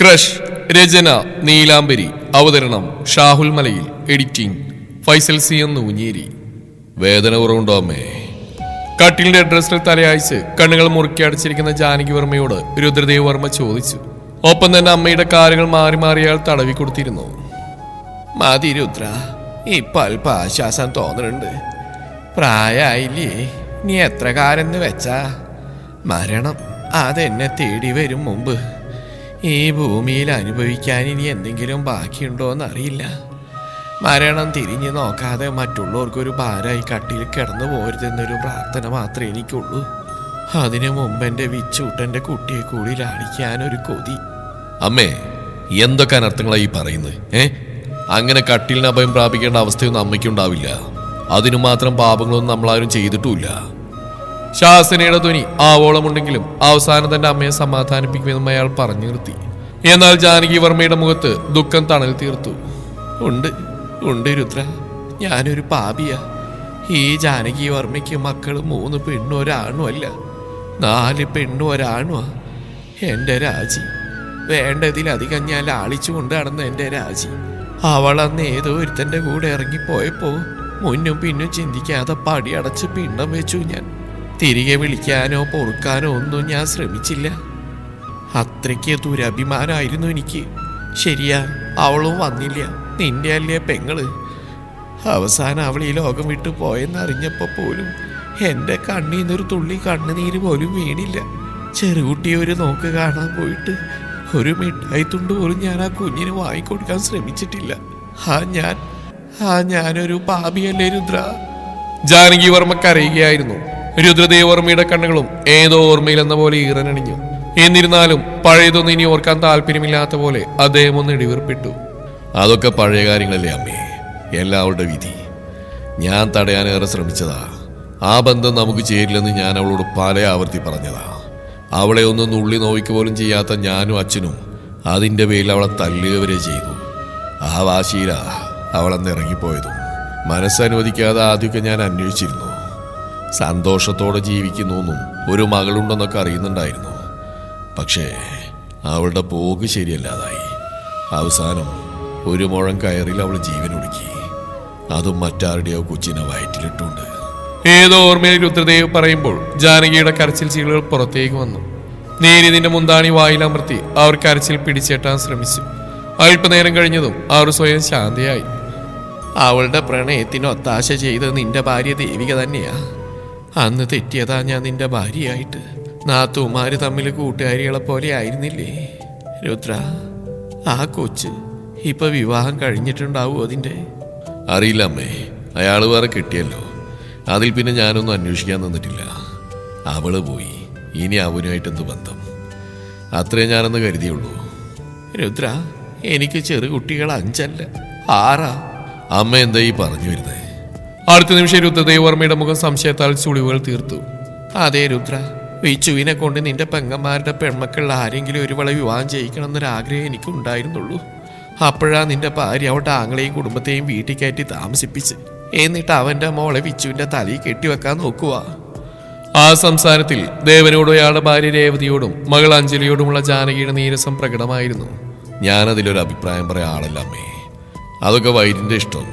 Crush രചന നീലാംബരി, അവതരണം ഷാഹുൽ മലയിൽ, editing Faisal C എന്ന് ഊഞ്ഞേരി. വേദന കുറവുണ്ടോ അമ്മേ? കട്ടിലിന്റെ ഡ്രസ്സിൽ തലയാഴ്ച കണ്ണുകൾ മുറുക്കി അടച്ചിരിക്കുന്ന ജാനകി വർമ്മയോട് രുദ്രദേവ് വർമ്മ ചോദിച്ചു. ഒപ്പം തന്നെ അമ്മയുടെ കാലുകൾ മാറി മാറി അയാൾ തടവി കൊടുത്തിരുന്നു. മതി രുദ്ര, ഇപ്പൊ അല്പ ആശ്വാസം തോന്നുന്നുണ്ട്. പ്രായമായില്ലേ, നീ എത്ര കാലെന്ന് വെച്ചാ മരണം അതെന്നെ തേടി വരും മുമ്പ് ഈ ഭൂമിയിൽ അനുഭവിക്കാൻ ഇനി എന്തെങ്കിലും ബാക്കിയുണ്ടോയെന്നറിയില്ല. മരണം തിരിഞ്ഞു നോക്കാതെ മറ്റുള്ളവർക്കൊരു ഭാരമായി കട്ടിൽ കിടന്നു പോരുതെന്നൊരു പ്രാർത്ഥന മാത്രമേ എനിക്കുള്ളൂ. അതിനു മുമ്പ് എൻ്റെ വിച്ചൂട്ടൻ്റെ കുട്ടിയെ കൂടി ലാളിക്കാനൊരു കൊതി. അമ്മേ, എന്തൊക്കെ അനർത്ഥങ്ങളായി പറയുന്നത്? അങ്ങനെ കട്ടിലിന് അഭയം പ്രാപിക്കേണ്ട അവസ്ഥയൊന്നും അമ്മയ്ക്കുണ്ടാവില്ല. അതിനു മാത്രം പാപങ്ങളൊന്നും നമ്മളാരും ചെയ്തിട്ടുമില്ല. ശാസനയുടെ ധ്വനി ആവോളമുണ്ടെങ്കിലും അവസാനം തന്റെ അമ്മയെ സമാധാനിപ്പിക്കുമെന്നും അയാൾ പറഞ്ഞു നിർത്തി. എന്നാൽ ജാനകി വർമ്മയുടെ മുഖത്ത് ദുഃഖം തണൽ തീർത്തു. ഉണ്ട് ഉണ്ട് രുദ്ര, ഞാനൊരു പാപിയാ. ഈ ജാനകി വർമ്മയ്ക്ക് മക്കൾ 3 പെണ്ണും ഒരാണും അല്ല, 4 പെണ്ണും ഒരാണുമാ. എൻ്റെ രാജി, വേണ്ടതിലധികം ഞാൻ ലാളിച്ചു കൊണ്ട് നടന്ന എൻ്റെ രാജി, അവളന്ന് ഏതോ ഒരുത്തൻ്റെ കൂടെ ഇറങ്ങിപ്പോയപ്പോ മുന്നും പിന്നും ചിന്തിക്കാതെ പടിയടച്ച് പിണ്ഡം വെച്ചു. ഞാൻ തിരികെ വിളിക്കാനോ പൊറുക്കാനോ ഒന്നും ഞാൻ ശ്രമിച്ചില്ല. അത്രയ്ക്ക് ദുരഭിമാനമായിരുന്നു എനിക്ക്. ശരിയാ, അവളും വന്നില്ല, നിന്റെ അല്ലേ പെങ്ങള്. അവസാനം അവൾ ഈ ലോകം വിട്ടു പോയെന്നറിഞ്ഞപ്പോൾ പോലും എൻ്റെ കണ്ണീന്നൊരു തുള്ളി കണ്ണുനീര് പോലും വീണില്ല. ചെറുകുട്ടിയെ ഒരു നോക്ക് കാണാൻ പോയിട്ട് ഒരു മിഠായി തുണ്ട് പോലും ഞാൻ ആ കുഞ്ഞിന് വാങ്ങിക്കൊടുക്കാൻ ശ്രമിച്ചിട്ടില്ല. ഞാനൊരു പാപിയല്ലേ രുദ്ര? ജാനകി വർമ്മ കരയുകയായിരുന്നു. രുദ്രദേവ് വർമ്മയുടെ കണ്ണുകളും ഏതോ ഓർമ്മയിലെന്ന പോലെ ഈറനണിഞ്ഞു. എന്നിരുന്നാലും പഴയതൊന്നും ഇനി ഓർക്കാൻ താല്പര്യമില്ലാത്ത പോലെ അദ്ദേഹം ഒന്ന് ഇടിവീർപ്പിട്ടു. അതൊക്കെ പഴയ കാര്യങ്ങളല്ലേ അമ്മേ, എല്ലാവരുടെ വിധി. ഞാൻ തടയാനേറെ ശ്രമിച്ചതാ. ആ ബന്ധം നമുക്ക് ചേരില്ലെന്ന് ഞാൻ അവളോട് പല ആവർത്തി പറഞ്ഞതാ. അവളെ ഒന്ന് നുള്ളി നോവിക്ക് പോലും ചെയ്യാത്ത ഞാനും അച്ഛനും അതിൻ്റെ പേരിൽ അവളെ തല്ലുക വരെ ചെയ്തു. ആ വാശിയിലാ അവളന്ന് ഇറങ്ങിപ്പോയതും. മനസ്സനുവദിക്കാതെ ആദ്യമൊക്കെ ഞാൻ അന്വേഷിച്ചിരുന്നു. സന്തോഷത്തോടെ ജീവിക്കുന്നെന്നും ഒരു മകളുണ്ടെന്നൊക്കെ അറിയുന്നുണ്ടായിരുന്നു. പക്ഷേ അവളുടെ പോക്ക് ശരിയല്ലാതായി. അവസാനം ഒരു മുഴം കയറിൽ അവൾ ജീവനൊടുക്കി. അതും മറ്റാരുടെയോ കൊച്ചിനെ വയറ്റിലിട്ടുണ്ട്. ഏതോ ഓർമ്മയിൽ രുദ്രദേവ് പറയുമ്പോൾ ജാനകിയുടെ കരച്ചിൽ ചീളുകൾ പുറത്തേക്ക് വന്നു. നേരിയതിന്റെ മുന്താണി വായിലമർത്തി അവർ കരച്ചിൽ പിടിച്ചേട്ടാൻ ശ്രമിച്ചു. അല്പനേരം കഴിഞ്ഞതും അവർ സ്വയം ശാന്തയായി. അവളുടെ പ്രണയത്തിന് ഒത്താശ ചെയ്തത് നിന്റെ ഭാര്യ ദേവിക തന്നെയാ. അന്ന് തെറ്റിയതാ ഞാൻ നിന്റെ ഭാര്യയായിട്ട്. നാത്തൂമാര് തമ്മിൽ കൂട്ടുകാരികളെ പോലെ ആയിരുന്നില്ലേ രുദ്ര? ആ കൊച്ച് ഇപ്പൊ വിവാഹം കഴിഞ്ഞിട്ടുണ്ടാവൂ അതിൻ്റെ? അറിയില്ല അമ്മേ, അയാൾ വേറെ കിട്ടിയല്ലോ. അതിൽ പിന്നെ ഞാനൊന്നും അന്വേഷിക്കാൻ നിന്നിട്ടില്ല. അവള് പോയി, ഇനി അവനുമായിട്ടെന്ത് ബന്ധം? അത്രേ ഞാനെന്ന് കരുതിയുള്ളൂ. രുദ്ര, എനിക്ക് ചെറുകുട്ടികൾ 5 അല്ല 6. അമ്മ എന്താ ഈ പറഞ്ഞു വരുന്നത്? അടുത്ത നിമിഷം രുദ്രദേവ് വർമ്മയുടെ മുഖം സംശയത്താൽ ചുളിവുകൾ തീർത്തു. അതെ രുദ്ര, വിച്ചുവിനെ കൊണ്ട് നിന്റെ പെങ്ങന്മാരുടെ പെൺമക്കളിൽ ആരെങ്കിലും ഒരുവളെ വിവാഹം ചെയ്യിക്കണം എന്നൊരാഗ്രഹം എനിക്കുണ്ടായിരുന്നുള്ളൂ. അപ്പോഴാ നിന്റെ ഭാര്യ അവളുടെ ആങ്ങളെയും കുടുംബത്തെയും വീട്ടിൽ കയറ്റി താമസിപ്പിച്ച് എന്നിട്ട് അവന്റെ മോളെ വിച്ചുവിന്റെ തലയിൽ കെട്ടിവെക്കാൻ നോക്കുക. ആ സംസാരത്തിൽ ദേവനോടും അയാളുടെ ഭാര്യ രേവതിയോടും മകൾ അഞ്ജലിയോടുമുള്ള ജാനകിയുടെ നീരസം പ്രകടമായിരുന്നു. ഞാനതിലൊരു അഭിപ്രായം പറയാൻ ആളല്ല അമ്മേ. അതൊക്കെ വൈദ്യന്റെ ഇഷ്ടം.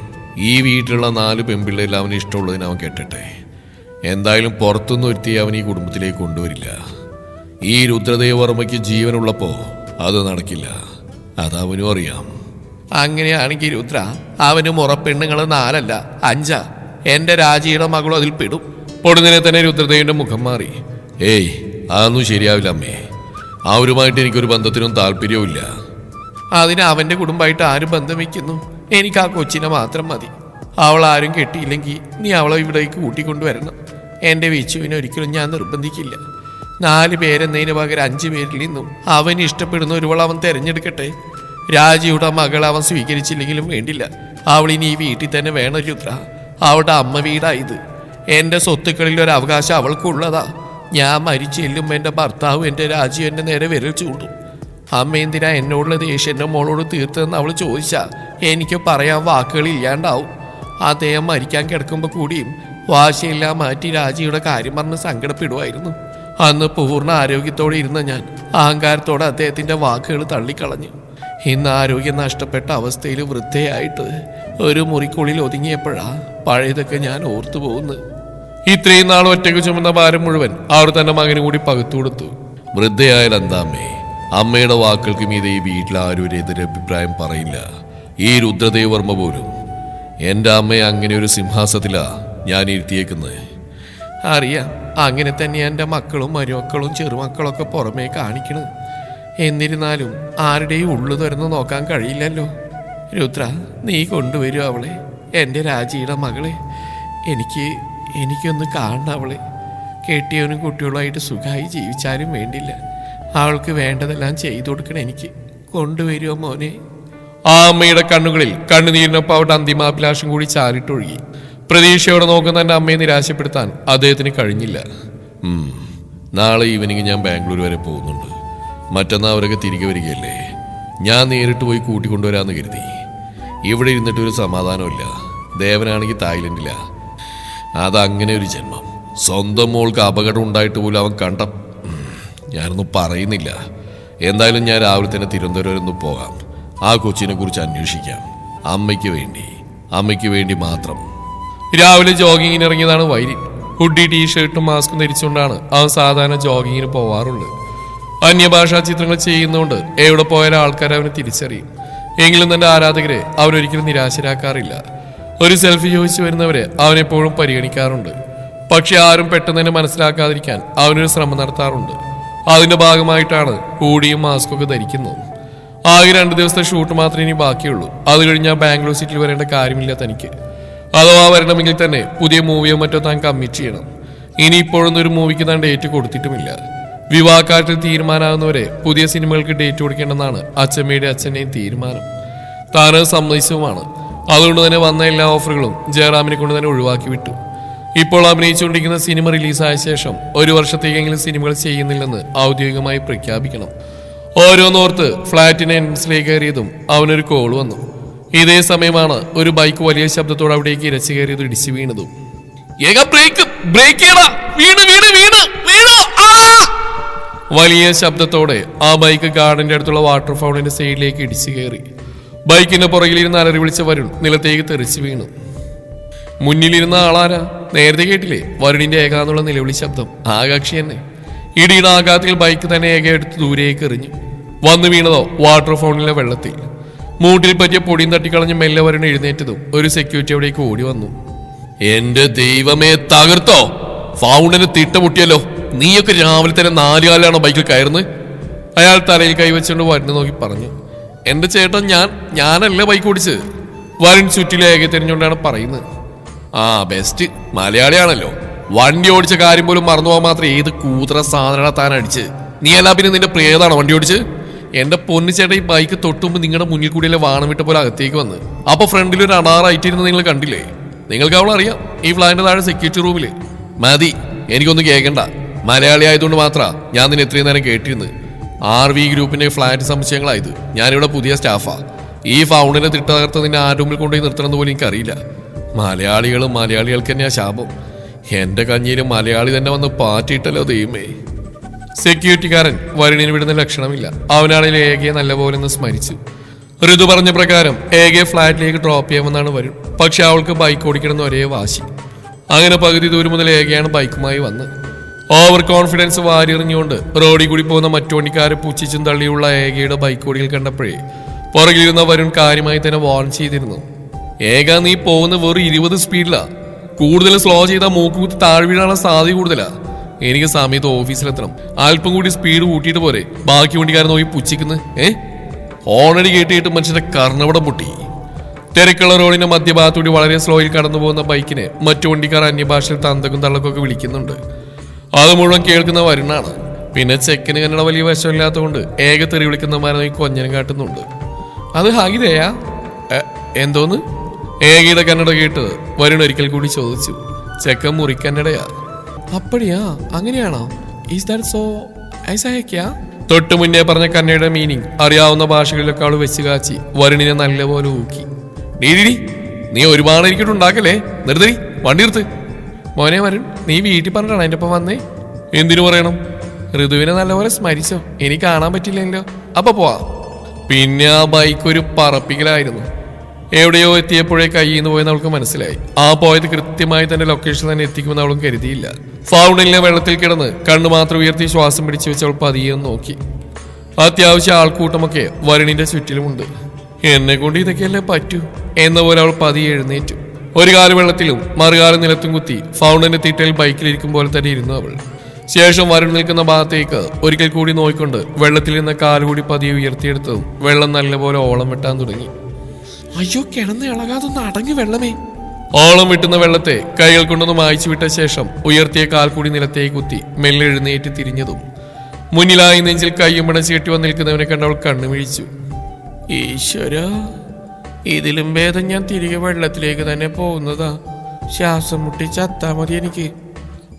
ഈ വീട്ടിലുള്ള 4 പെൺപിള്ളേരിൽ അവന് ഇഷ്ടമുള്ളതിന് അവൻ കെട്ടട്ടെ. എന്തായാലും പുറത്തുനിന്ന് ഒരുത്തി അവൻ ഈ കുടുംബത്തിലേക്ക് കൊണ്ടുവരില്ല. ഈ രുദ്രദേവ് വർമ്മയ്ക്ക് ജീവനുള്ളപ്പോ അത് നടക്കില്ല. അതവനും അറിയാം. അങ്ങനെയാണെങ്കിൽ രുദ്ര, അവന് മുറപ്പെണ്ണുങ്ങൾ 4 അല്ല 5. എന്റെ രാജിയുടെ മകളും അതിൽ പെടും. പൊടുന്നതിനെ തന്നെ രുദ്രദേവിന്റെ മുഖം മാറി. ഏയ്, അതൊന്നും ശരിയാവില്ല അമ്മേ. അവരുമായിട്ട് എനിക്കൊരു ബന്ധത്തിനും താല്പര്യവുമില്ല. അതിന് അവന്റെ കുടുംബമായിട്ട് ആരും ബന്ധം വയ്ക്കുന്നു? എനിക്ക് ആ കൊച്ചിനെ മാത്രം മതി. അവൾ ആരും കെട്ടിയില്ലെങ്കിൽ നീ അവളെ ഇവിടേക്ക് കൂട്ടിക്കൊണ്ടുവരണം. എൻ്റെ വിച്ചുവിനെ ഒരിക്കലും ഞാൻ നിർബന്ധിക്കില്ല. 4 പേരെന്നതിന് പകരം 5 പേരിൽ നിന്നും അവന് ഇഷ്ടപ്പെടുന്ന ഒരുവൾ അവൻ തിരഞ്ഞെടുക്കട്ടെ. രാജിയുടെ മകൾ അവൻ സ്വീകരിച്ചില്ലെങ്കിലും വേണ്ടില്ല, അവളിനി ഈ വീട്ടിൽ തന്നെ വേണം രുദ്ര. അവളുടെ അമ്മ വീടായത്. എൻ്റെ സ്വത്തുക്കളിൽ ഒരു അവകാശം അവൾക്കുള്ളതാ. ഞാൻ മരിച്ചു ചെല്ലുമ്പോൾ എൻ്റെ ഭർത്താവും എൻ്റെ രാജ്യം എൻ്റെ നേരെ വിരൽ ചൂണ്ടും. അമ്മ എന്തിനാ എന്നോടുള്ള ദേഷ്യം എൻ്റെ മോളോട് തീർത്തെന്ന് അവൾ ചോദിച്ചാ എനിക്ക് പറയാൻ വാക്കുകൾ ഇല്ലാണ്ടാവും. അദ്ദേഹം മരിക്കാൻ കിടക്കുമ്പോൾ കൂടിയും വാശിയെല്ലാം മാറ്റി രാജിയുടെ കാര്യം പറഞ്ഞ് സങ്കടപ്പെടുമായിരുന്നു. അന്ന് പൂർണ്ണ ആരോഗ്യത്തോടെ ഇരുന്ന ഞാൻ അഹങ്കാരത്തോടെ അദ്ദേഹത്തിന്റെ വാക്കുകൾ തള്ളിക്കളഞ്ഞു. ഇന്ന് ആരോഗ്യം നഷ്ടപ്പെട്ട അവസ്ഥയിൽ വൃദ്ധയായിട്ട് ഒരു മുറിക്കുള്ളിൽ ഒതുങ്ങിയപ്പോഴാ പഴയതൊക്കെ ഞാൻ ഓർത്തു പോകുന്നത്. ഇത്രയും നാൾ ഒറ്റയ്ക്ക് ചുമന്ന ഭാരം മുഴുവൻ അവർ തന്റെ മകന് കൂടി പകുത്തു കൊടുത്തു. വൃദ്ധയായാൽ എന്താ അമ്മേ? അമ്മയുടെ വാക്കുകൾക്ക് മീതെ ഈ വീട്ടിൽ ആരും ഒരു എതിരഭിപ്രായം പറയില്ല. ഈ രുദ്രദേവർമ്മ പോലും. എൻ്റെ അമ്മയെ അങ്ങനെ ഒരു സിംഹാസനത്തിലാ ഞാൻ ഇരുത്തിയേക്കുന്നത്. അറിയാം, അങ്ങനെ തന്നെ എൻ്റെ മക്കളും മരുമക്കളും ചെറുമക്കളൊക്കെ പുറമേ കാണിക്കണം. എന്നിരുന്നാലും ആരുടെയും ഉള്ളു തുറന്ന് നോക്കാൻ കഴിയില്ലല്ലോ. രുദ്ര, നീ കൊണ്ടുവരൂ അവളെ, എൻ്റെ രാജിയുടെ മകളെ. എനിക്കൊന്ന് കാണണം അവളെ. കെട്ടിയവനും കുട്ടികളുമായിട്ട് സുഖമായി ജീവിച്ചാലും വേണ്ടില്ല. അവൾക്ക് വേണ്ടതെല്ലാം ചെയ്തു കൊടുക്കണം. എനിക്ക് കൊണ്ടുവരുമോ മോനെ? ആ അമ്മയുടെ കണ്ണുകളിൽ കണ്ണുനീരിനൊപ്പം അവരുടെ അന്തിമാഭിലാഷം കൂടി ചാരിട്ടൊഴുകി. പ്രതീക്ഷയോടെ നോക്കുന്ന എൻ്റെ അമ്മയെ നിരാശപ്പെടുത്താൻ അദ്ദേഹത്തിന് കഴിഞ്ഞില്ല. നാളെ ഈവനിങ് ഞാൻ ബാംഗ്ലൂർ വരെ പോകുന്നുണ്ട്. മറ്റന്നാൾ അവരൊക്കെ തിരികെ വരികയല്ലേ. ഞാൻ നേരിട്ട് പോയി കൂട്ടിക്കൊണ്ടുവരാമെന്ന് കരുതി. ഇവിടെ ഇരുന്നിട്ടൊരു സമാധാനമില്ല. ദേവനാണെങ്കിൽ തായ്ലൻഡില്ല. അതങ്ങനെ ഒരു ജന്മം. സ്വന്തം മോൾക്ക് അപകടം ഉണ്ടായിട്ട് പോലും അവൻ കണ്ട. ഞാനൊന്നും പറയുന്നില്ല. എന്തായാലും ഞാൻ രാവിലെ തന്നെ തിരുവനന്തപുരം ഒന്ന് പോകാം. ആ കൊച്ചിനെ കുറിച്ച് അന്വേഷിക്കാം. അമ്മയ്ക്ക് വേണ്ടി മാത്രം. രാവിലെ ജോഗിങ്ങിന് ഇറങ്ങിയതാണ് വൈരിൻ. ഹുഡി ടീഷർട്ടും മാസ്കും ധരിച്ചുകൊണ്ടാണ് അവൻ സാധാരണ ജോഗിങ്ങിന് പോവാറുള്ളത്. അന്യഭാഷാ ചിത്രങ്ങൾ ചെയ്യുന്നതുകൊണ്ട് എവിടെ പോയാലും ആൾക്കാർ അവനെ തിരിച്ചറിയും. എങ്കിലും തന്റെ ആരാധകരെ അവരൊരിക്കലും നിരാശരാക്കാറില്ല. ഒരു സെൽഫി ചോദിച്ചു വരുന്നവരെ അവനെപ്പോഴും പരിഗണിക്കാറുണ്ട്. പക്ഷെ ആരും പെട്ടെന്ന് തന്നെ മനസ്സിലാക്കാതിരിക്കാൻ അവനൊരു ശ്രമം നടത്താറുണ്ട്. അതിന്റെ ഭാഗമായിട്ടാണ് ഹൂഡിയും മാസ്കൊക്കെ ധരിക്കുന്നത്. ആകെ 2 ദിവസത്തെ ഷൂട്ട് മാത്രമേ ഇനി ബാക്കിയുള്ളൂ. അത് കഴിഞ്ഞാൽ ബാംഗ്ലൂർ സിറ്റിയിൽ വരേണ്ട കാര്യമില്ല തനിക്ക്. അഥവാ വരണമെങ്കിൽ തന്നെ പുതിയ മൂവിയോ മറ്റോ താൻ കമ്മിറ്റ് ചെയ്യണം. ഇനി ഇപ്പോഴൊന്നും ഒരു മൂവിക്ക് താൻ ഡേറ്റ് കൊടുത്തിട്ടുമില്ല. വിവാഹക്കാര്യത്തിൽ തീരുമാനമാകുന്നവരെ പുതിയ സിനിമകൾക്ക് ഡേറ്റ് കൊടുക്കേണ്ടെന്നാണ് അച്ഛമ്മയുടെ അച്ഛൻ്റെയും തീരുമാനം. താന് സമ്മതിച്ചതുമാണ്. അതുകൊണ്ട് തന്നെ വന്ന എല്ലാ ഓഫറുകളും ജയറാമിനെ കൊണ്ട് തന്നെ ഒഴിവാക്കി വിട്ടു. ഇപ്പോൾ അഭിനയിച്ചുകൊണ്ടിരിക്കുന്ന സിനിമ റിലീസായ ശേഷം 1 വർഷത്തേക്കെങ്കിലും സിനിമകൾ ചെയ്യുന്നില്ലെന്ന് ഔദ്യോഗികമായി പ്രഖ്യാപിക്കണം. ഓരോന്നോർത്ത് ഫ്ളാറ്റിന് എൻട്രൻസിലേക്ക് കയറിയതും അവനൊരു കോൾ വന്നു. ഇതേ സമയമാണ് ഒരു ബൈക്ക് വലിയ ശബ്ദത്തോടെ അവിടേക്ക് ഇരച്ചു കയറിയത് ഇടിച്ചു വീണതും. വലിയ ശബ്ദത്തോടെ ആ ബൈക്ക് ഗാർഡന്റെ അടുത്തുള്ള വാട്ടർ ഫൗണ്ടിന്റെ സൈഡിലേക്ക് ഇടിച്ചു കയറി. ബൈക്കിന്റെ പുറകിലിരുന്ന് അലറി വിളിച്ച വരുൺ നിലത്തേക്ക് തെറിച്ചു വീണു. മുന്നിലിരുന്ന ആളാരാ? നേരത്തെ കേട്ടില്ലേ വരുണിന്റെ ഏകാന്നുള്ള നിലവിളി ശബ്ദം? ആ കക്ഷി തന്നെ. ഇടിയുടെ ആഘാതത്തിൽ ബൈക്ക് തന്നെ ഏക എടുത്ത് ദൂരേക്ക് എറിഞ്ഞു. വന്നു വീണതോ വാട്ടർ ഫൗണ്ടിലെ വെള്ളത്തിൽ. മൂട്ടിൽ പറ്റിയ പൊടിയും തട്ടിക്കളഞ്ഞ് മെല്ലെ വരുൺ എഴുന്നേറ്റതും ഒരു സെക്യൂരിറ്റി അവിടേക്ക് ഓടി വന്നു. എന്റെ ദൈവമേ, തകർത്തോ? ഫൗണ്ടിന് തിട്ടമുട്ടിയല്ലോ. നീയൊക്കെ രാവിലെ തന്നെ 4 കാലിലാണോ ബൈക്കിൽ കയറുന്നത്? അയാൾ തലയിൽ കൈവച്ചുകൊണ്ട് വരുണ് നോക്കി പറഞ്ഞു. എന്റെ ചേട്ടൻ, ഞാനല്ല ബൈക്ക് ഓടിച്ച്. വരുൺ ചുറ്റിലെ ഏക തിരിഞ്ഞുകൊണ്ടാണ് പറയുന്നത്. ആ ബെസ്റ്റ്, മലയാളിയാണല്ലോ. വണ്ടി ഓടിച്ച കാര്യം പോലും മറന്നുപോകാൻ മാത്രം ഏത് കൂതറ സാധന താൻ അടിച്ച്. നീ എല്ലാ പിന്നെ നിന്റെ പ്രിയതാണോ വണ്ടി ഓടിച്ച്? എന്റെ പൊന്നു ചേട്ടൻ, ഈ ബൈക്ക് തൊട്ടുമ്പ് നിങ്ങളുടെ മുന്നിൽ കൂടിയല്ലേ വാണം വിട്ട പോലെ അകത്തേക്ക് വന്ന്. അപ്പൊ ഫ്രണ്ടിൽ ഒരു അണാറായിട്ടിരുന്ന് നിങ്ങൾ കണ്ടില്ലേ? നിങ്ങൾക്ക് അവളറിയാം, ഈ ഫ്ലാറ്റിന്റെ താഴെ സെക്യൂരിറ്റി റൂമില്. മതി, എനിക്കൊന്നും കേൾക്കണ്ട. മലയാളി ആയതുകൊണ്ട് മാത്രമാണ് ഞാൻ നിന്നെ എത്രയും നേരം കേട്ടിരുന്നത്. RV ഗ്രൂപ്പിന്റെ ഫ്ലാറ്റ് സമുച്ചയങ്ങളായത്. ഞാനിവിടെ പുതിയ സ്റ്റാഫാ. ഈ ഫൗണ്ടിനെ തിട്ട തകർത്ത് നിന്നെ ആ റൂമിൽ കൊണ്ടുപോയി നിർത്തണമെന്ന് പോലും എനിക്കറിയില്ല. മലയാളികൾക്ക് തന്നെയാ ശാപം. എന്റെ കഞ്ഞിയിലും മലയാളി തന്നെ വന്ന് പാറ്റിയിട്ടല്ലോ ദൈവമേ. സെക്യൂരിറ്റിക്കാരൻ വരുണിന് വിടുന്ന ലക്ഷണമില്ല. അവനാണെങ്കിൽ ഏകയെ നല്ലപോലെ ഒന്ന് സ്മരിച്ചു. ഋതു പറഞ്ഞ പ്രകാരം ഏകയെ ഫ്ലാറ്റിലേക്ക് ഡ്രോപ്പ് ചെയ്യാമെന്നാണ് വരുൺ. പക്ഷെ അവൾക്ക് ബൈക്ക് ഓടിക്കണമെന്ന് ഒരേ വാശി. അങ്ങനെ പകുതി ദൂരം മുതൽ ഏകയാണ് ബൈക്കുമായി വന്നത്. ഓവർ കോൺഫിഡൻസ് വാരിയെറിഞ്ഞുകൊണ്ട് റോഡിൽ കൂടി പോകുന്ന മറ്റു വണ്ടിക്കാരെ പുച്ഛിച്ചും തള്ളിയുള്ള ഏകയുടെ ബൈക്ക് ഓടികൾ കണ്ടപ്പോഴേ പുറകിലിരുന്ന വരുൺ കാര്യമായി തന്നെ വാൺ ചെയ്തിരുന്നു. ഏക, നീ പോകുന്ന വെറും 20 സ്പീഡിലാ. കൂടുതൽ സ്ലോ ചെയ്താൽ മൂക്കുകുത്തി താഴെ വീഴാനുള്ള സാധ്യത കൂടുതലാ. എനിക്ക് സമയത്ത് ഓഫീസിലെത്തണം. അല്പം കൂടി സ്പീഡ് കൂട്ടിയിട്ട് പോരെ ബാക്കി വണ്ടിക്കാരൻ നോക്കി പുച്ഛിക്കുന്നത്? ഹോണടി കേട്ടിട്ട് മനുഷ്യന്റെ കർണവടം പൊട്ടി. തിരക്കുള്ള റോഡിന്റെ മധ്യഭാഗത്തൂടി വളരെ സ്ലോയിൽ കടന്നു പോകുന്ന ബൈക്കിനെ മറ്റു വണ്ടിക്കാർ അന്യഭാഷയിൽ തന്തക്കും തള്ളക്കൊക്കെ വിളിക്കുന്നുണ്ട്. അത് മുഴുവൻ കേൾക്കുന്ന വരുണാണ്. പിന്നെ ചെക്കന് കന്നഡ വലിയ വശമില്ലാത്തതുകൊണ്ട് ഏക തെറി വിളിക്കുന്നമാരെ കൊഞ്ഞനം കാട്ടുന്നുണ്ട്. അത് ഹാഗിതയാ? എന്തോന്ന്? ഏകയുടെ കന്നഡ കേട്ട് വരുൺ ഒരിക്കൽ കൂടി ചോദിച്ചു. ചെക്കൻ മുറിക്കന്നഡയാ. അപ്പടിയാ, അങ്ങനെയാണോ? തൊട്ടു മുന്നേ പറഞ്ഞ കന്നഡയുടെ മീനിങ് അറിയാവുന്ന ഭാഷകളിലൊക്കെ അവള് വെച്ച് കാച്ചി വരുണിനെ നല്ലപോലെ ഊക്കി. നീ ഒരുപാട് എനിക്കിട്ടുണ്ടാക്കല്ലേ. നിർത്തി, വണ്ടി നിർത്ത്. മോനെ വരുൺ, നീ വീട്ടിൽ പറഞ്ഞിട്ടാണ് എൻ്റെ ഒപ്പം വന്നേ? എന്തിനു പറയണം? ഋതുവിനെ നല്ലപോലെ സ്മരിച്ചോ? എനിക്ക് കാണാൻ പറ്റില്ലല്ലോ. അപ്പൊ പോവാ. പിന്നെ ആ ബൈക്ക് ഒരു പറപ്പിക്കലായിരുന്നു. എവിടെയോ എത്തിയപ്പോഴേ കയ്യിൽ നിന്ന് പോയെന്ന് അവൾക്ക് മനസ്സിലായി. ആ പോയത് കൃത്യമായി തന്റെ ലൊക്കേഷൻ തന്നെ എത്തിക്കുമെന്ന് അവളും കരുതിയില്ല. ഫൗണ്ടനിലെ വെള്ളത്തിൽ കിടന്ന് കണ്ണു മാത്രം ഉയർത്തി ശ്വാസം പിടിച്ചു വെച്ച് അവൾ പതിയെ നോക്കി. അത്യാവശ്യം ആൾക്കൂട്ടമൊക്കെ വരുണിന്റെ ചുറ്റിലുമുണ്ട്. എന്നെ കൊണ്ട് ഇതൊക്കെയല്ലേ പറ്റൂ എന്ന പോലെ അവൾ പതിയെ എഴുന്നേറ്റു. ഒരു കാല് വെള്ളത്തിലും മറുകാലം നിലത്തും കുത്തി ഫൗണ്ടന്റെ തീറ്റയിൽ ബൈക്കിലിരിക്കും പോലെ തന്നെ ഇരുന്നു അവൾ. ശേഷം വരുൺ നിൽക്കുന്ന ഭാഗത്തേക്ക് ഒരിക്കൽ കൂടി നോയിക്കൊണ്ട് വെള്ളത്തിൽ നിന്ന് കാലുകൂടി പതിയെ ഉയർത്തിയെടുത്തതും വെള്ളം നല്ലപോലെ ഓളം വെട്ടാൻ തുടങ്ങി. അയ്യോ, കിടന്ന് ഇളകാതൊന്ന് അടങ്ങി വെള്ളമേ. ഓളം വിട്ടുന്ന വെള്ളത്തെ കൈകൾ കൊണ്ടൊന്ന് മായ്ച്ചു വിട്ട ശേഷം ഉയർത്തിയ കാൽ കൂടി നിലത്തേക്ക് കുത്തി മെല്ലെ എഴുന്നേറ്റ് തിരിഞ്ഞതും മുന്നിലായി നെഞ്ചിൽ കയ്യും പിണച്ച് കെട്ടി വന്ന് നിൽക്കുന്നവനെ കണ്ടവൾ കണ്ണുമിഴിച്ചു. ഈശ്വര, ഇതിലും ഭേദം ഞാൻ തിരികെ വെള്ളത്തിലേക്ക് തന്നെ പോകുന്നതാ. ശ്വാസം മുട്ടി ചത്താ മതി എനിക്ക്.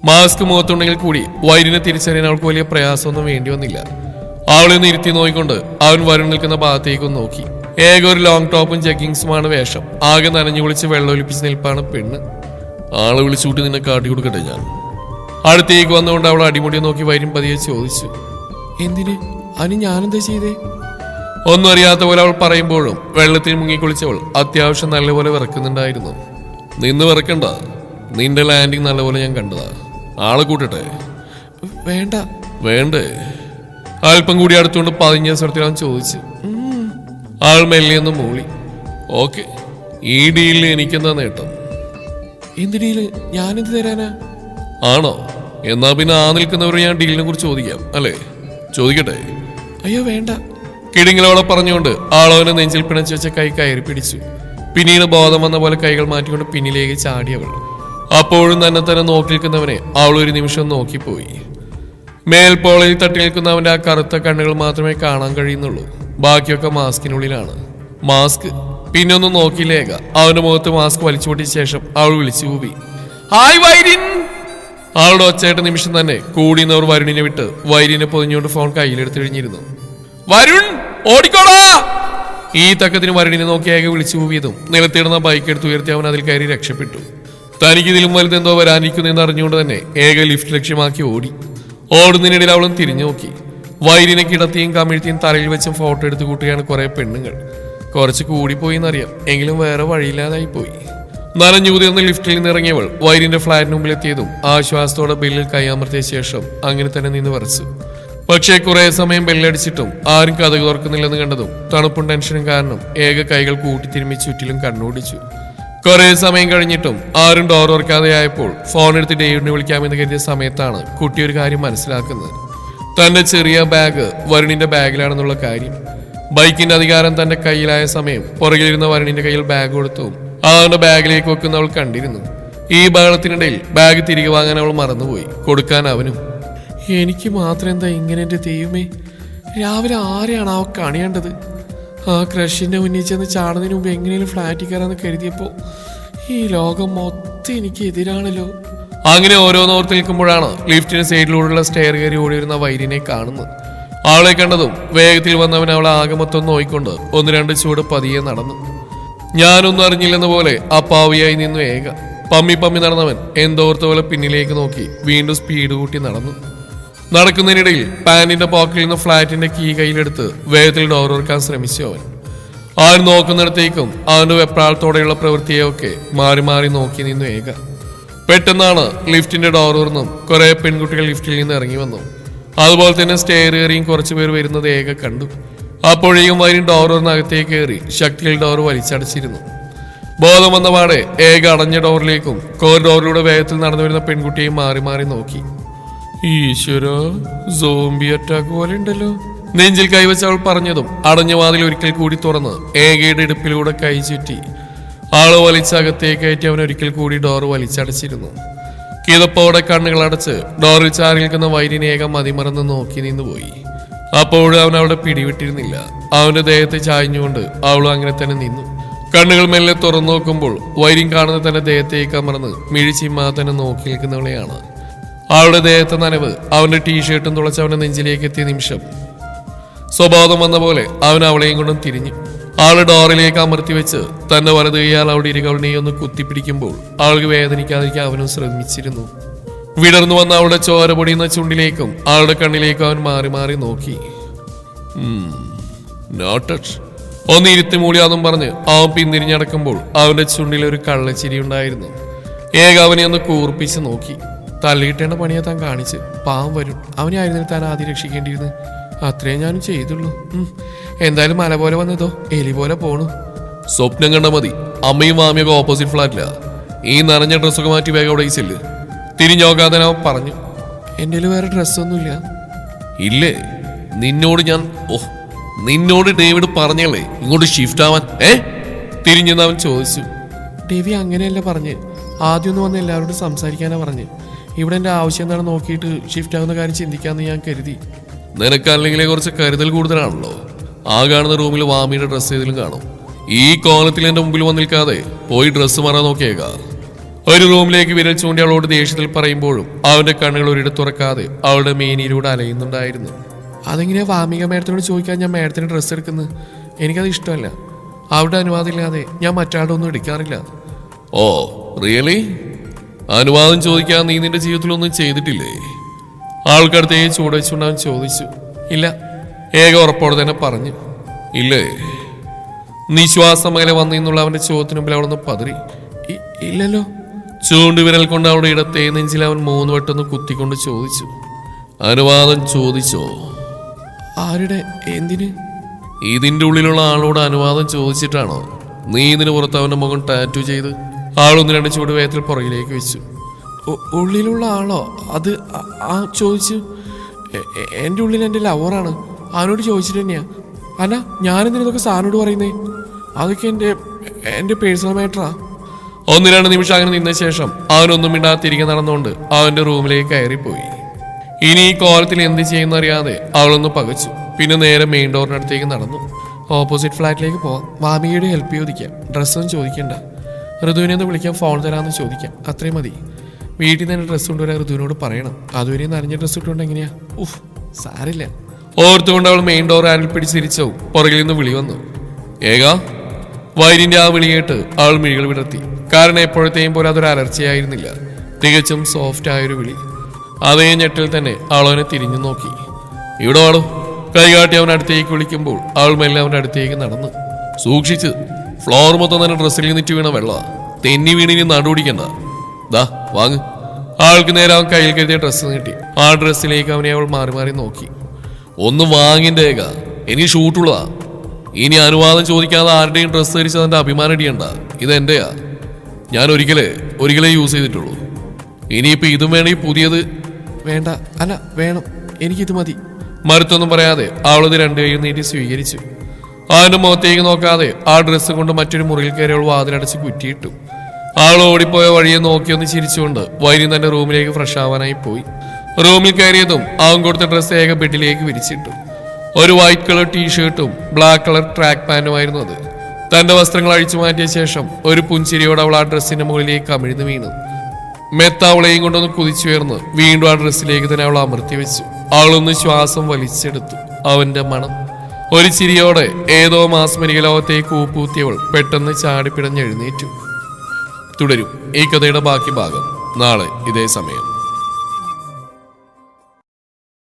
മാസ്ക് മുഖത്തുണ്ടെങ്കിൽ കൂടി വൈരിനെ തിരിച്ചറിയാൻ അവൾക്ക് വലിയ പ്രയാസമൊന്നും വേണ്ടി വന്നില്ല. അവളെ ഒന്ന് ഇരുത്തി നോക്കിക്കൊണ്ട് അവൻ വരുൺ നിൽക്കുന്ന ഭാഗത്തേക്കും നോക്കി. ഏക ഒരു ലോങ് ടോപ്പും ജഗ്ഗിങ്സുമാണ് വേഷം. ആകെ നനഞ്ഞു കുളിച്ച് വെള്ളം ഒലിപ്പിച്ച് നിൽപ്പാണ് പെണ്ണ്. ആളെ വിളിച്ചുകൂട്ടി നിന്നെ കാട്ടി കൊടുക്കട്ടെ ഞാൻ? അടുത്തേക്ക് വന്നുകൊണ്ട് അവൾ അടിമുടി നോക്കി വൈരും പതിയെ ചോദിച്ചു. എന്തിന്? അതിന് ഞാനെന്താ ചെയ്തേ? ഒന്നും അറിയാത്ത പോലെ അവൾ പറയുമ്പോഴും വെള്ളത്തിൽ മുങ്ങിക്കുളിച്ചവൾ അത്യാവശ്യം നല്ലപോലെ വിറക്കുന്നുണ്ടായിരുന്നു. നിന്ന് വിറക്കണ്ട, നിന്റെ ലാൻഡിങ് നല്ലപോലെ ഞാൻ കണ്ടതാ. ആളെ കൂട്ടട്ടെ? വേണ്ട. വേണ്ടേ? അല്പം കൂടി അടുത്തുകൊണ്ട് പതിഞ്ഞ സ്വരത്തിൽ അവൻ ചോദിച്ചു. ആൾ മെല്ലെയൊന്ന് മൂളി. ഓക്കെ, ഈ ഡീലിൽ എനിക്കെന്താ നേട്ടം? എന്ത് ഡീല്? ഞാനെന്ത് തരാനാ? ആണോ? എന്നാ പിന്നെ ആ നിൽക്കുന്നവർ ഞാൻ ഡീലിനെ കുറിച്ച് ചോദിക്കാം അല്ലേ? ചോദിക്കട്ടെ? അയ്യോ വേണ്ട. കിടുങ്ങിലോടെ പറഞ്ഞുകൊണ്ട് ആളവനെ നെഞ്ചിൽ പിണച്ചു വെച്ച കൈ കയറി പിടിച്ചു. പിന്നീട് ബോധം വന്ന പോലെ കൈകൾ മാറ്റിക്കൊണ്ട് പിന്നിലേക്ക് ചാടിയവൾ. അപ്പോഴും തന്നെ നോക്കി നിൽക്കുന്നവനെ അവൾ ഒരു നിമിഷം നോക്കിപ്പോയി. മേൽപ്പോളയിൽ തട്ടി നിൽക്കുന്നവന്റെ ആ കറുത്ത കണ്ണുകൾ മാത്രമേ കാണാൻ കഴിയുന്നുള്ളൂ. ബാക്കിയൊക്കെ മാസ്കിനുള്ളിലാണ്. മാസ്ക് പിന്നെ ഒന്നും നോക്കിയില്ലേക. അവന്റെ മുഖത്ത് മാസ്ക് വലിച്ചു പൊട്ടിയ ശേഷം അവൾ വിളിച്ചു കൂവി. ഹായ് വൈരിൻ. അവളുടെ ഒച്ചയായിട്ട നിമിഷം തന്നെ കൂടിയെന്നവർ വരുണിനെ വിട്ട് വൈരിനെ പൊതിഞ്ഞുകൊണ്ട് ഫോൺ കയ്യിലെടുത്ത് കഴിഞ്ഞിരുന്നു. വരുൺ, ഓടിക്കോളാ! ഈ തക്കത്തിന് വരുണിനെ നോക്കി ഏക വിളിച്ചു കൂവിയതും നിലത്തിടുന്ന ബൈക്ക് എടുത്ത് ഉയർത്തി അവൻ അതിൽ കയറി രക്ഷപ്പെട്ടു. തനിക്കിതിലും വലുതെന്തോ വരാനിരിക്കുന്നെന്ന് അറിഞ്ഞുകൊണ്ട് തന്നെ ഏക ലിഫ്റ്റ് ലക്ഷ്യമാക്കി ഓടി. ഓടുന്നതിനിടയിൽ അവളും തിരിഞ്ഞു നോക്കി. വൈരിനെ കിടത്തിയും കമിഴ്ത്തിയും തലയിൽ വെച്ചും ഫോട്ടോ എടുത്ത് കൂട്ടുകയാണ് കുറെ പെണ്ണുങ്ങൾ. കുറച്ച് കൂടിപ്പോയി എന്നറിയാം, എങ്കിലും വേറെ വഴിയില്ലാതായി പോയി. നനഞ്ഞുകുതിർന്ന് ലിഫ്റ്റിൽ നിന്ന് ഇറങ്ങിയവൾ വൈരിന്റെ ഫ്ലാറ്റിന് മുമ്പിലെത്തിയതും ആശ്വാസത്തോടെ ബെല്ലിൽ കൈയമർത്തിയ ശേഷം അങ്ങനെ തന്നെ നിന്ന് വരച്ചു. പക്ഷേ കുറെ സമയം ബെല്ലടിച്ചിട്ടും ആരും കഥക് തുറക്കുന്നില്ലെന്ന് കണ്ടതും തണുപ്പും ടെൻഷനും കാരണം ഏക കൈകൾ കൂട്ടിത്തിരുമ്മി ചുറ്റിലും കണ്ണോടിച്ചു. കുറെ സമയം കഴിഞ്ഞിട്ടും ആരും ഡോർ തുറക്കാതെ ആയപ്പോൾ ഫോൺ എടുത്ത് ഡേവിഡിനെ വിളിക്കാമെന്ന് കരുതിയ സമയത്താണ് കുട്ടി ഒരു കാര്യം മനസ്സിലാക്കുന്നത്. തന്റെ ചെറിയ ബാഗ് വരുണിന്റെ ബാഗിലാണെന്നുള്ള കാര്യം. ബൈക്കിന്റെ അധികാരം തന്റെ കയ്യിലായ സമയം പുറകിലിരുന്ന വരുണിന്റെ കയ്യിൽ ബാഗ് കൊടുത്തു അവന്റെ ബാഗിലേക്ക് വെക്കുന്ന അവൾ കണ്ടിരുന്നു. ഈ ബഹളത്തിനിടയിൽ ബാഗ് തിരികെ വാങ്ങാൻ അവൾ മറന്നുപോയി, കൊടുക്കാൻ അവനും. എനിക്ക് മാത്രം എന്താ ഇങ്ങനെ എന്റെ ദൈവമേ? രാവിലെ ആരെയാണ് അവ കണിയേണ്ടത്? ആ ക്രഷിന്റെ മുന്നിൽ ചെന്ന് ചാടുന്നതിന് മുമ്പ് എങ്ങനെയും ഫ്ലാറ്റിൽ കയറാന്ന് കരുതിയപ്പോ ഈ ലോകം മൊത്തം എനിക്ക് എതിരാണല്ലോ. അങ്ങനെ ഓരോന്നോർത്ത് നിൽക്കുമ്പോഴാണ് ലിഫ്റ്റിന് സൈഡിലൂടെയുള്ള സ്റ്റെയർ കയറി ഓടി വരുന്ന വൈരിനെ കാണുന്നത്. അവളെ കണ്ടതും വേഗത്തിൽ വന്നവൻ അവളെ ആകെ മൊത്തം നോയിക്കൊണ്ട് ഒന്ന് രണ്ട് ചൂട് പതിയെ നടന്നു. ഞാനൊന്നും അറിഞ്ഞില്ലെന്ന പോലെ അപ്പാവിയായി നിന്നു ഏക. പമ്മി നടന്നവൻ എന്തോർത്ത പോലെ പിന്നിലേക്ക് നോക്കി വീണ്ടും സ്പീഡ് കൂട്ടി നടന്നു. നടക്കുന്നതിനിടയിൽ പാന്റിന്റെ പോക്കറ്റിൽ നിന്ന് ഫ്ലാറ്റിന്റെ കീ കയ്യിലെടുത്ത് വേഗത്തിൽ ഡോർ തുറക്കാൻ ശ്രമിച്ചു അവൻ. അവൻ നോക്കുന്നിടത്തേക്കും അവന്റെ വെപ്രാളത്തോടെയുള്ള പ്രവൃത്തിയെയൊക്കെ മാറി മാറി നോക്കി നിന്നു ഏക. പെട്ടെന്നാണ് ലിഫ്റ്റിന്റെ ഡോർ തുറന്നും കുറെ പെൺകുട്ടികൾ ലിഫ്റ്റിൽ നിന്ന് ഇറങ്ങി വന്നു. അതുപോലെ തന്നെ സ്റ്റെയർ കയറിയും കുറച്ചു പേർ വരുന്നത് ഏക കണ്ടു. അപ്പോഴേക്കും വൈരും ഡോർ തുറന്നകത്തേക്ക് കയറി ശക്തിയിൽ ഡോർ വലിച്ചടച്ചിരുന്നു. ബോധം വന്ന പാടെ ഏക അടഞ്ഞ ഡോറിലേക്കും കോറിഡോറിലൂടെ വേഗത്തിൽ നടന്നു വരുന്ന പെൺകുട്ടിയെയും മാറി മാറി നോക്കി. ഈശ്വര, സോംബി അറ്റാക്ക് പോലെ ഉണ്ടല്ലോ. നെഞ്ചിൽ കൈവച്ച് അവൾ പറഞ്ഞതും അടഞ്ഞ വാതിൽ ഒരിക്കൽ കൂടി തുറന്ന് ഏകയുടെ ഇടുപ്പിലൂടെ കൈ ചുറ്റി ആള് വലിച്ചകത്തേക്ക് കയറ്റി അവൻ ഒരിക്കൽ കൂടി ഡോർ വലിച്ചടച്ചിരുന്നു. കിതപ്പോടെ കണ്ണുകൾ അടച്ച് ഡോറിൽ ചാരി നിൽക്കുന്ന വൈരിനെ ഏകം മതിമറന്ന് നോക്കി നിന്നുപോയി. അപ്പോഴും അവൻ അവളുടെ പിടിവിട്ടിരുന്നില്ല. അവന്റെ ദേഹത്തെ ചായഞ്ഞുകൊണ്ട് അവളും അങ്ങനെ തന്നെ നിന്നു. കണ്ണുകൾ മെല്ലെ തുറന്നു നോക്കുമ്പോൾ വൈര്യം കാണുന്ന തന്റെ ദേഹത്തേക്ക് അമർന്ന് മിഴിച്ചിമ്മാ തന്നെ നോക്കി നിൽക്കുന്നവളെയാണ്. അവളുടെ ദേഹത്തെ നനവ് അവന്റെ ടീഷർട്ടും തുളച്ച് അവന്റെ നെഞ്ചിലേക്ക് എത്തിയ നിമിഷം സ്വബോധം വന്ന പോലെ അവൻ അവളെയും കൊണ്ടും തിരിഞ്ഞു. ആള് ഡോറിലേക്ക് അമർത്തി വെച്ച് തന്നെ വലത് കൈയാൽ അവിടെ ഇരുകവളിനെ ഒന്ന് കുത്തിപ്പിടിക്കുമ്പോൾ അവൾക്ക് വേദനിക്കാതിരിക്കാൻ അവനും ശ്രമിച്ചിരുന്നു. വിടർന്നു വന്ന അവളുടെ ചോര പൊടിയുന്ന ചുണ്ടിലേക്കും അവളുടെ കണ്ണിലേക്കും അവൻ മാറി മാറി നോക്കി. നോട്ടഡ്. ഒന്ന് ഇരുത്തി മൂളിയാന്നും പറഞ്ഞ് അവൻ പിന്തിരിഞ്ഞടക്കുമ്പോൾ അവന്റെ ചുണ്ടിൽ ഒരു കള്ളച്ചിരി ഉണ്ടായിരുന്നു. അവനെ ഒന്ന് കൂർപ്പിച്ച് നോക്കി. തള്ളിയിട്ടേണ്ട പണിയാ താൻ കാണിച്ച്. പാവം വരും. അവനെ ആയിരുന്നു താൻ ആദ്യം രക്ഷിക്കേണ്ടിയിരുന്നു. അത്രേ ഞാനും ചെയ്തുള്ളൂ. എന്തായാലും മല പോലെ വന്നതോ എലി പോലെ പോണു. സ്വപ്നം കണ്ട മതി. അമ്മയും മാമിയൊക്കെ ഓപ്പോസിറ്റ് ഫ്ലാറ്റിലാ. ഈ നനഞ്ഞ ഡ്രസ്സൊക്കെ മാറ്റി വേഗം അവിടെ ചെല്ല്. തിരിഞ്ഞോക്കാതെ അവൻ പറഞ്ഞു. എൻ്റെ വേറെ ഡ്രസ്സൊന്നുമില്ല. ഇല്ലേ? നിന്നോട് ഡേവിഡ് പറഞ്ഞല്ലേ ഇങ്ങോട്ട് ഷിഫ്റ്റ് ആവാൻ? തിരിഞ്ഞെന്ന് അവൻ ചോദിച്ചു. ഡേവി അങ്ങനെയല്ല പറഞ്ഞ്. ആദ്യം ഒന്ന് വന്ന് എല്ലാവരോടും സംസാരിക്കാനാ പറഞ്ഞ്. ഇവിടെ എൻ്റെ ആവശ്യം എന്താണെന്ന് നോക്കിയിട്ട് ഷിഫ്റ്റ് ആവുന്ന കാര്യം ചിന്തിക്കാമെന്ന് ഞാൻ കരുതി. നിനക്കല്ലെങ്കിലേ കുറച്ച് കരുതൽ കൂടുതലാണല്ലോ. ആ കാണുന്ന റൂമിൽ വാമിയുടെ ഡ്രസ്സ് ഏതിലും കാണും. ഈ കോലത്തിൽ എൻ്റെ മുമ്പിൽ വന്ന് നിൽക്കാതെ പോയി ഡ്രസ്സ് മാറാൻ നോക്കിയേക്കാ. ഒരു റൂമിലേക്ക് വിരൽ ചൂണ്ടി അവളോട് ദേഷ്യത്തിൽ പറയുമ്പോഴും അവന്റെ കണ്ണുകൾ ഒരിടത്ത് തുറക്കാതെ അവളുടെ മേനിയിലൂടെ അലയുന്നുണ്ടായിരുന്നു. അതെങ്ങനെയാ വാമിക മേഡത്തിനോട് ചോദിക്കാൻ ഞാൻ മേഡത്തിന് ഡ്രസ്സ് എടുക്കുന്നത്? എനിക്കത് ഇഷ്ടമല്ല. അവരുടെ അനുവാദം ഇല്ലാതെ ഞാൻ മറ്റാളുടെ ഒന്നും എടുക്കാറില്ല. Oh really? അനുവാദം ചോദിക്കാൻ നീ നിന്റെ ജീവിതത്തിലൊന്നും ചെയ്തിട്ടില്ലേ? ആൾക്കടുത്തേ ചൂട് വെച്ചുകൊണ്ട് അവൻ ചോദിച്ചു. ഇല്ല. ഉറപ്പോടെ തന്നെ പറഞ്ഞു. ഇല്ലേ? നിശ്വാസം മേലെ വന്നിന്നുള്ള അവന്റെ ചോദ്യത്തിന് മുമ്പിൽ അവളൊന്ന് പതറി. ഇല്ലല്ലോ. ചൂണ്ടുവിരൽ കൊണ്ട് അവളുടെ ഇടത്തെ നെഞ്ചിൽ അവൻ 3 വട്ടം കുത്തിക്കൊണ്ട് ചോദിച്ചു. അനുവാദം ചോദിച്ചോ? ആരുടെ? എന്തിന്? ഇതിന്റെ ഉള്ളിലുള്ള ആളോട് അനുവാദം ചോദിച്ചിട്ടാണോ നീ ഇതിന് പുറത്ത് അവന്റെ മുഖം ടാറ്റു ചെയ്ത്? ആളൊന്ന് 2 ചൂട് വേഗത്തിൽ പുറകിലേക്ക് വെച്ചു. ഉള്ളിലുള്ള ആളോ? അത് ചോദിച്ചു. എൻ്റെ ഉള്ളിൽ എൻ്റെ ലവറാണ്. അവനോട് ചോദിച്ചിട്ട് തന്നെയാ. അല്ല, ഞാനെന്തിനാ ഇതൊക്കെ സാറിനോട് പറയുന്നേ? അതൊക്കെ എൻ്റെ പേഴ്സണൽ മാറ്ററാ. 1-2 നിമിഷം അങ്ങനെ നിന്ന ശേഷം അവനൊന്നും മിണ്ടാതെ തിരികെ നടന്നുകൊണ്ട് അവന്റെ റൂമിലേക്ക് കയറിപ്പോയി. ഇനി ഈ കോലത്തിൽ എന്ത് ചെയ്യുന്നറിയാതെ അവളൊന്ന് പകച്ചു. പിന്നെ നേരെ മെയിൻ ഡോറിനടുത്തേക്ക് നടന്നു. ഓപ്പോസിറ്റ് ഫ്ലാറ്റിലേക്ക് പോവാം. വാമികയുടെ ഹെൽപ്പ് ചോദിക്കാം. ഡ്രസ്സൊന്നും ചോദിക്കണ്ട. ഋതുവിനെ ഒന്ന് വിളിക്കാൻ ഫോൺ തരാമെന്ന് ചോദിക്കാം. അത്രയും മതി. വീട്ടിൽ നിന്ന് തന്നെ ഡ്രസ്സ് കൊണ്ടുവരാൻ ഋതുവിനോട് പറയണം. അതുവരെ നനഞ്ഞ ഡ്രസ്സ് ഇട്ടുകൊണ്ട് എങ്ങനെയാ? സാരില്ല. ഓർത്തുകൊണ്ട് അവൾ മെയിൻ ഡോർ ആരിൽ പിടിച്ചിരിച്ചു. പുറകിൽ നിന്ന് വിളി വന്നു. വൈരിന്റെ ആ വിളി കേട്ട് അവൾ മിഴികൾ വിടർത്തി. കാരണം എപ്പോഴത്തെയും പോലെ അതൊരു അലർച്ചയായിരുന്നില്ല. തികച്ചും സോഫ്റ്റ് ആയൊരു വിളി. അതേ ഞെട്ടിൽ തന്നെ അവൾ അവനെ തിരിഞ്ഞു നോക്കി. ഇവിടെ വാടോ. കൈകാട്ടി അവൻ അടുത്തേക്ക് വിളിക്കുമ്പോൾ അവൾ മെല്ലെ അവൻ്റെ അടുത്തേക്ക് നടന്നു. സൂക്ഷിച്ച്. ഫ്ലോർ മൊത്തം തന്നെ ഡ്രസ്സിൽ നിന്നിട്ട് വീണ വെള്ള. തെന്നി വീണിനി നടുപിടിക്കണ്ട. ദാ വാങ്ങ്. ആൾക്ക് നേരെ അവൻ കയ്യിൽ കരുതിയ ഡ്രസ്സ് നീട്ടി. ആ ഡ്രസ്സിലേക്ക് അവനെ അവൾ മാറി മാറി നോക്കി. ഒന്ന് വാങ്ങിൻ്റെ എനിക്ക് ഷൂട്ടുള്ളതാ. ഇനി അനുവാദം ചോദിക്കാതെ ആരുടെയും ഡ്രസ്സ് ധരിച്ച് അതിൻ്റെ അഭിമാനം ഇടിയണ്ട. ഇതെന്റെയാ. ഞാൻ ഒരിക്കലേ യൂസ് ചെയ്തിട്ടുള്ളൂ. ഇനിയിപ്പോൾ ഇതും വേണമെങ്കിൽ പുതിയത്. വേണ്ട. അല്ല, വേണം. എനിക്കിത് മതി. മറുത്തൊന്നും പറയാതെ അവളത് 2 കൈയും നീട്ടി സ്വീകരിച്ചു. അവന്റെ മുഖത്തേക്ക് നോക്കാതെ ആ ഡ്രസ്സ് കൊണ്ട് മറ്റൊരു മുറിയിൽ കയറി അവൾ വാതിലടച്ച് കുറ്റിയിട്ടു. അവൾ ഓടിപ്പോയ വഴിയെ നോക്കിയൊന്ന് ചിരിച്ചുകൊണ്ട് വൈരി തന്റെ റൂമിലേക്ക് ഫ്രഷ് ആവാനായി പോയി. റൂമിൽ കയറിയതും അവൻ കൊടുത്ത ഡ്രസ്സ് ബെഡിലേക്ക് വിരിച്ചിട്ടു. ഒരു വൈറ്റ് കളർ ടീഷർട്ടും ബ്ലാക്ക് കളർ ട്രാക്ക് പാന്റുമായിരുന്നു അത്. തന്റെ വസ്ത്രങ്ങൾ അഴിച്ചു മാറ്റിയ ശേഷം ഒരു പുഞ്ചിരിയോടെ അവൾ ആ ഡ്രസ്സിന്റെ മുകളിലേക്ക് കമിഴ്ന്നു വീണു. മെത്ത അവളെയും കൊണ്ടൊന്ന് കുതിച്ചുയർന്ന് വീണ്ടും ആ ഡ്രസ്സിലേക്ക് തന്നെ അവൾ അമർത്തി വെച്ചു. അവളൊന്ന് ശ്വാസം വലിച്ചെടുത്തു. അവന്റെ മണം. ഒരു ചിരിയോടെ ഏതോ മാസ്മരിക ലോകത്തേക്ക് ഊപ്പൂത്തിയവൾ പെട്ടെന്ന് ചാടിപ്പിടഞ്ഞെഴുന്നേറ്റു. തുടരും ഈ കഥയുടെ ബാക്കി ഭാഗം നാളെ ഇതേ സമയം.